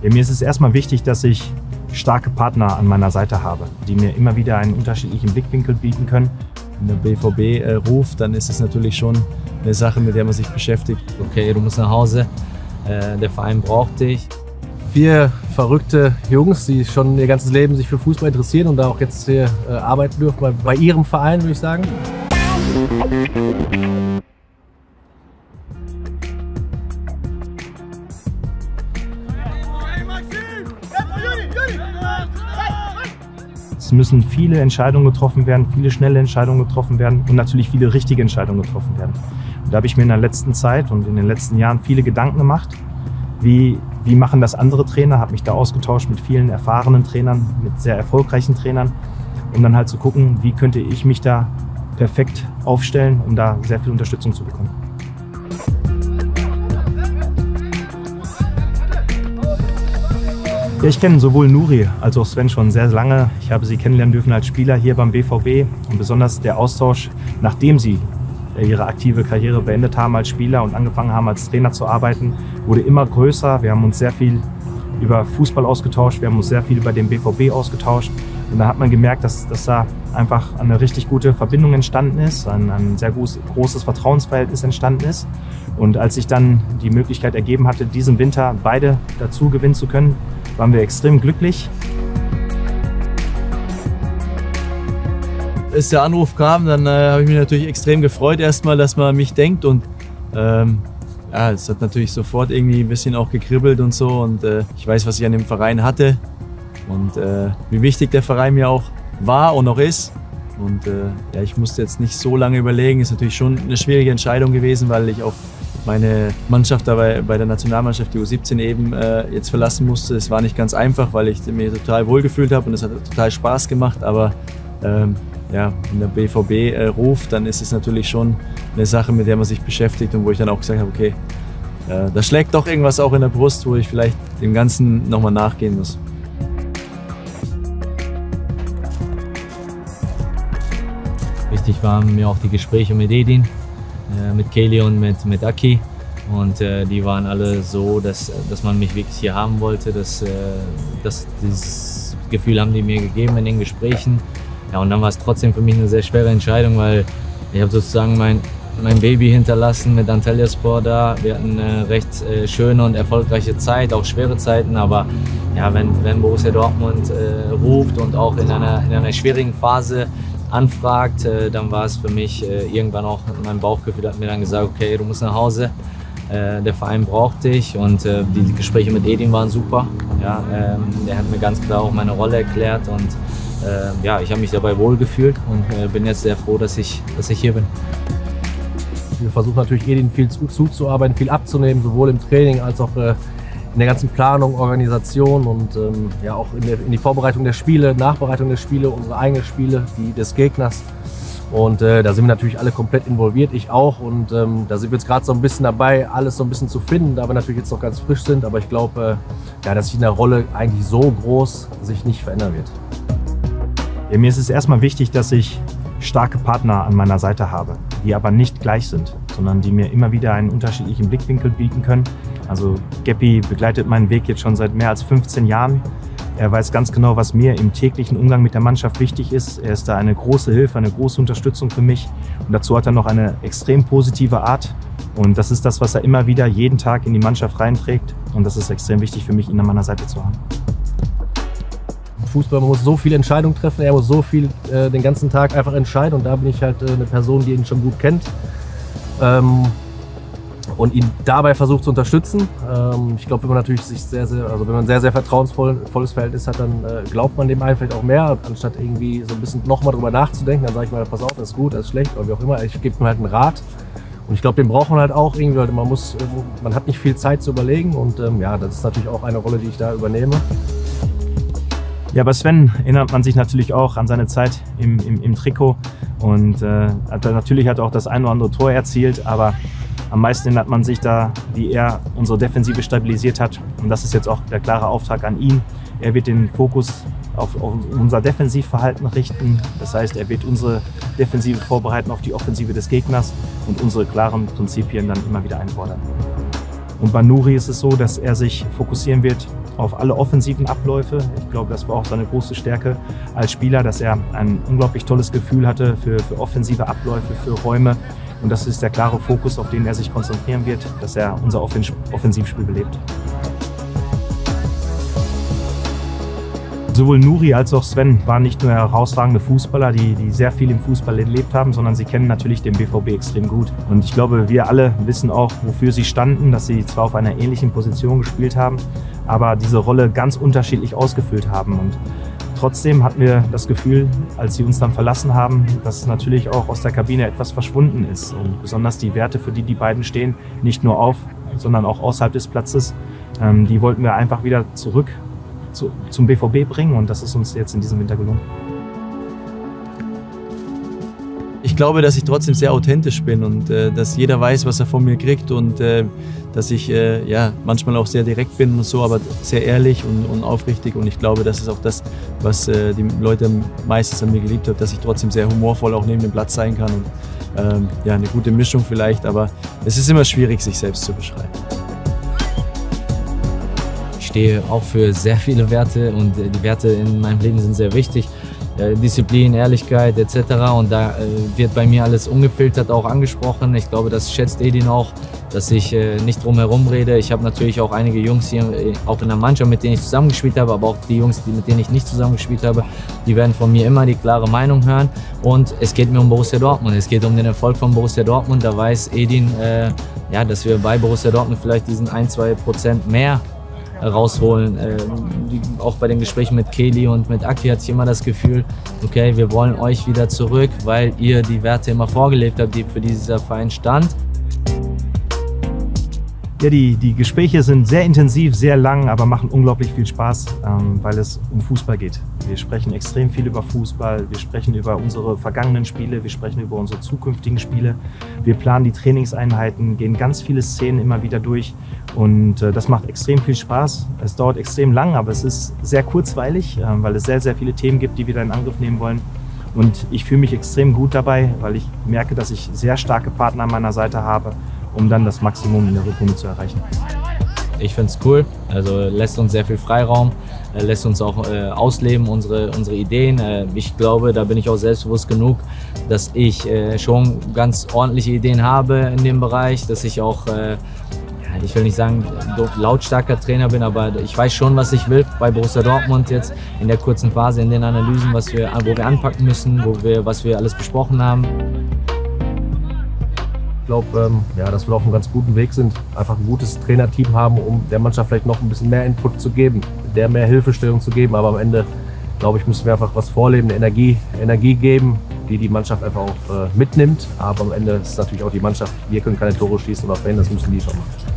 Ja, mir ist es erstmal wichtig, dass ich starke Partner an meiner Seite habe, die mir immer wieder einen unterschiedlichen Blickwinkel bieten können. Wenn der BVB ruft, dann ist es natürlich schon eine Sache, mit der man sich beschäftigt. Okay, du musst nach Hause, der Verein braucht dich. 4 verrückte Jungs, die schon ihr ganzes Leben sich für Fußball interessieren und da auch jetzt hier arbeiten dürfen, bei ihrem Verein, würde ich sagen. Es müssen viele Entscheidungen getroffen werden, viele schnelle Entscheidungen getroffen werden und natürlich viele richtige Entscheidungen getroffen werden. Und da habe ich mir in der letzten Zeit und in den letzten Jahren viele Gedanken gemacht, wie machen das andere Trainer, habe mich da ausgetauscht mit vielen erfahrenen Trainern, mit sehr erfolgreichen Trainern, um dann halt zu gucken, wie könnte ich mich da perfekt aufstellen, um da sehr viel Unterstützung zu bekommen. Ja, ich kenne sowohl Nuri als auch Sven schon sehr lange. Ich habe sie kennenlernen dürfen als Spieler hier beim BVB und besonders der Austausch, nachdem sie ihre aktive Karriere beendet haben als Spieler und angefangen haben als Trainer zu arbeiten, wurde immer größer. Wir haben uns sehr viel über Fußball ausgetauscht, wir haben uns sehr viel über den BVB ausgetauscht und da hat man gemerkt, dass da einfach eine richtig gute Verbindung entstanden ist, ein sehr großes Vertrauensverhältnis entstanden ist. Und als sich dann die Möglichkeit ergeben hatte, diesen Winter beide dazu gewinnen zu können, waren wir extrem glücklich. Als der Anruf kam, dann habe ich mich natürlich extrem gefreut erstmal, dass man an mich denkt und ja, es hat natürlich sofort irgendwie ein bisschen auch gekribbelt und so und ich weiß, was ich an dem Verein hatte und wie wichtig der Verein mir auch war und noch ist und ja, ich musste jetzt nicht so lange überlegen, ist natürlich schon eine schwierige Entscheidung gewesen, weil ich auch meine Mannschaft dabei bei der Nationalmannschaft, die U17 eben, jetzt verlassen musste. Es war nicht ganz einfach, weil ich mich total wohlgefühlt habe und es hat total Spaß gemacht, aber ja, wenn der BVB ruft, dann ist es natürlich schon eine Sache, mit der man sich beschäftigt und wo ich dann auch gesagt habe, okay, da schlägt doch irgendwas auch in der Brust, wo ich vielleicht dem Ganzen nochmal nachgehen muss. Wichtig waren mir auch die Gespräche mit Edin, mit Kelly und mit Aki und die waren alle so, dass man mich wirklich hier haben wollte, dieses Gefühl haben die mir gegeben in den Gesprächen. Ja, und dann war es trotzdem für mich eine sehr schwere Entscheidung, weil ich habe sozusagen mein Baby hinterlassen mit Antalyaspor da. Wir hatten eine recht schöne und erfolgreiche Zeit, auch schwere Zeiten, aber ja, wenn Borussia Dortmund ruft und auch in einer schwierigen Phase anfragt, dann war es für mich irgendwann auch, mein Bauchgefühl hat mir dann gesagt, okay, du musst nach Hause, der Verein braucht dich und die Gespräche mit Edin waren super. Ja, der hat mir ganz klar auch meine Rolle erklärt und ja, ich habe mich dabei wohlgefühlt und bin jetzt sehr froh, dass ich hier bin. Wir versuchen natürlich Edin viel zuzuarbeiten, viel abzunehmen, sowohl im Training als auch in der ganzen Planung, Organisation und ja auch in die Vorbereitung der Spiele, Nachbereitung der Spiele, unsere eigenen Spiele, die des Gegners. Und da sind wir natürlich alle komplett involviert, ich auch. Und da sind wir jetzt gerade so ein bisschen dabei, alles so ein bisschen zu finden, da wir natürlich jetzt noch ganz frisch sind. Aber ich glaube, ja, dass sich in der Rolle eigentlich so groß sich nicht verändern wird. Ja, mir ist es erstmal wichtig, dass ich starke Partner an meiner Seite habe, die aber nicht gleich sind, sondern die mir immer wieder einen unterschiedlichen Blickwinkel bieten können. Also Geppi begleitet meinen Weg jetzt schon seit mehr als 15 Jahren. Er weiß ganz genau, was mir im täglichen Umgang mit der Mannschaft wichtig ist. Er ist da eine große Hilfe, eine große Unterstützung für mich. Und dazu hat er noch eine extrem positive Art. Und das ist das, was er immer wieder jeden Tag in die Mannschaft reinträgt. Und das ist extrem wichtig für mich, ihn an meiner Seite zu haben. Fußball, man muss so viele Entscheidungen treffen, er muss so viel den ganzen Tag einfach entscheiden und da bin ich halt eine Person, die ihn schon gut kennt und ihn dabei versucht zu unterstützen. Ich glaube, wenn man natürlich wenn man ein sehr vertrauensvolles Verhältnis hat, dann glaubt man dem einen vielleicht auch mehr, anstatt irgendwie so ein bisschen nochmal drüber nachzudenken. Dann sage ich mal, pass auf, das ist gut, das ist schlecht oder wie auch immer. Ich gebe ihm halt einen Rat und ich glaube, den braucht man halt auch irgendwie, weil man hat nicht viel Zeit zu überlegen und ja, das ist natürlich auch eine Rolle, die ich da übernehme. Ja, bei Sven erinnert man sich natürlich auch an seine Zeit im Trikot und natürlich hat er auch das ein oder andere Tor erzielt, aber am meisten erinnert man sich da, wie er unsere Defensive stabilisiert hat und das ist jetzt auch der klare Auftrag an ihn. Er wird den Fokus auf unser Defensivverhalten richten, das heißt, er wird unsere Defensive vorbereiten auf die Offensive des Gegners und unsere klaren Prinzipien dann immer wieder einfordern. Und bei Nuri ist es so, dass er sich fokussieren wird auf alle offensiven Abläufe. Ich glaube, das war auch seine große Stärke als Spieler, dass er ein unglaublich tolles Gefühl hatte für offensive Abläufe, für Räume. Und das ist der klare Fokus, auf den er sich konzentrieren wird, dass er unser Offensivspiel belebt. Sowohl Nuri als auch Sven waren nicht nur herausragende Fußballer, die sehr viel im Fußball erlebt haben, sondern sie kennen natürlich den BVB extrem gut. Und ich glaube, wir alle wissen auch, wofür sie standen, dass sie zwar auf einer ähnlichen Position gespielt haben, aber diese Rolle ganz unterschiedlich ausgefüllt haben. Und trotzdem hatten wir das Gefühl, als sie uns dann verlassen haben, dass natürlich auch aus der Kabine etwas verschwunden ist. Und besonders die Werte, für die beiden stehen, nicht nur auf, sondern auch außerhalb des Platzes, die wollten wir einfach wieder zurück zum BVB bringen, und das ist uns jetzt in diesem Winter gelungen. Ich glaube, dass ich trotzdem sehr authentisch bin und dass jeder weiß, was er von mir kriegt, und dass ich ja, manchmal auch sehr direkt bin und so, aber sehr ehrlich und aufrichtig, und ich glaube, das ist auch das, was die Leute meistens an mir geliebt haben, dass ich trotzdem sehr humorvoll auch neben dem Platz sein kann, und ja, eine gute Mischung vielleicht, aber es ist immer schwierig, sich selbst zu beschreiben. Ich stehe auch für sehr viele Werte, und die Werte in meinem Leben sind sehr wichtig. Disziplin, Ehrlichkeit etc. Und da wird bei mir alles ungefiltert auch angesprochen. Ich glaube, das schätzt Edin auch, dass ich nicht drum herum rede. Ich habe natürlich auch einige Jungs hier, auch in der Mannschaft, mit denen ich zusammengespielt habe, aber auch die Jungs, mit denen ich nicht zusammengespielt habe, die werden von mir immer die klare Meinung hören. Und es geht mir um Borussia Dortmund. Es geht um den Erfolg von Borussia Dortmund. Da weiß Edin, ja, dass wir bei Borussia Dortmund vielleicht diesen 1-2% mehr rausholen. Auch bei den Gesprächen mit Kelly und mit Aki hatte ich immer das Gefühl, okay, wir wollen euch wieder zurück, weil ihr die Werte immer vorgelebt habt, die für dieser Verein stand. Ja, die Gespräche sind sehr intensiv, sehr lang, aber machen unglaublich viel Spaß, weil es um Fußball geht. Wir sprechen extrem viel über Fußball, wir sprechen über unsere vergangenen Spiele, wir sprechen über unsere zukünftigen Spiele. Wir planen die Trainingseinheiten, gehen ganz viele Szenen immer wieder durch, und das macht extrem viel Spaß. Es dauert extrem lang, aber es ist sehr kurzweilig, weil es sehr, sehr viele Themen gibt, die wir da in Angriff nehmen wollen. Und ich fühle mich extrem gut dabei, weil ich merke, dass ich sehr starke Partner an meiner Seite habe, um dann das Maximum in der Rückrunde zu erreichen. Ich finde es cool, also lässt uns sehr viel Freiraum, lässt uns auch ausleben, unsere Ideen. Ich glaube, da bin ich auch selbstbewusst genug, dass ich schon ganz ordentliche Ideen habe in dem Bereich, dass ich auch, ich will nicht sagen, lautstarker Trainer bin, aber ich weiß schon, was ich will bei Borussia Dortmund jetzt in der kurzen Phase, in den Analysen, wo wir anpacken müssen, was wir alles besprochen haben. Ich glaube, ja, dass wir auf einem ganz guten Weg sind, einfach ein gutes Trainerteam haben, um der Mannschaft vielleicht noch ein bisschen mehr Input zu geben, der mehr Hilfestellung zu geben. Aber am Ende, glaube ich, müssen wir einfach was vorleben, eine Energie geben, die Mannschaft einfach auch mitnimmt. Aber am Ende ist es natürlich auch die Mannschaft, wir können keine Tore schießen oder verhindern, das müssen die schon machen.